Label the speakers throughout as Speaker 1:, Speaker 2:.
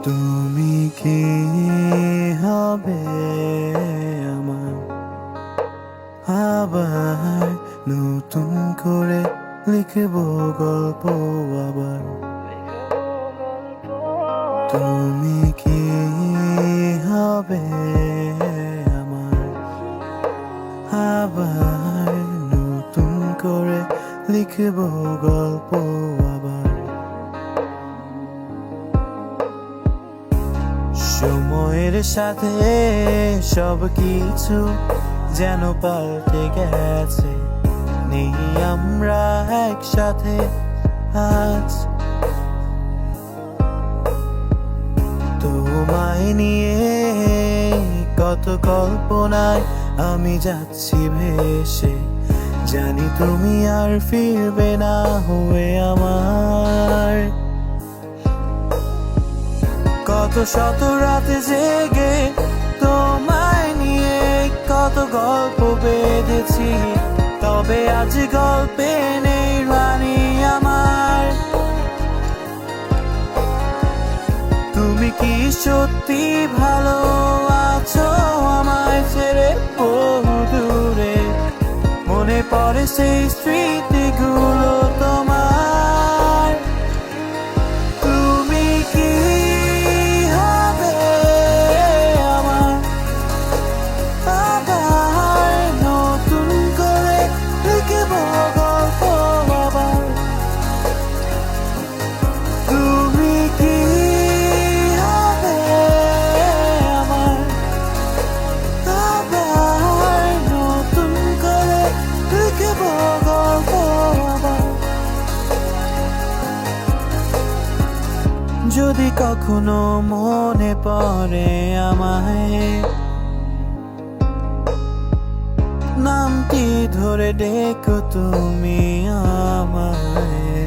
Speaker 1: তুমি কি হবে আমার আবার নতুন করে লিখব গল্প আবার তুমি কি হবে আমার আবার নতুন করে লিখব গল্প আবার সময়ের সাথে সব কিছু যেন পাল্টে গেছে নেই আমরা একসাথে আজ তোমায় নিয়ে কত কল্পনায় আমি যাচ্ছি ভেসে জানি তুমি আর ফিরবে না হয়ে আমার কত শত রাতে জেগে তোমায় নিয়ে কত গল্প বেঁধেছি তবে আজ গল্পে নেই রানী আমার তুমি কি সত্যি ভালো আছো আমায় ছেড়ে বহু দূরে মনে পড়ে সেই স্মৃতিগুলো তোমার তুমি কি হবে আমার আবার নতুন করে লিখব গল্প আবার তুমি কি হবে আমার আবার নতুন করে লিখব গল্প আবার যদি কখনো মনে পড়ে আমায় নামটি ধরে ডেকো তুমি আমায়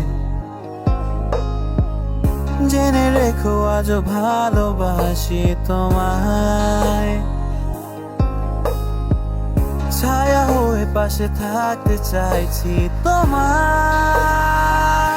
Speaker 1: জেনে রেখো আজও ভালোবাসি তোমায় ছায়া হয়ে পাশে থাকতে চাইছি তোমার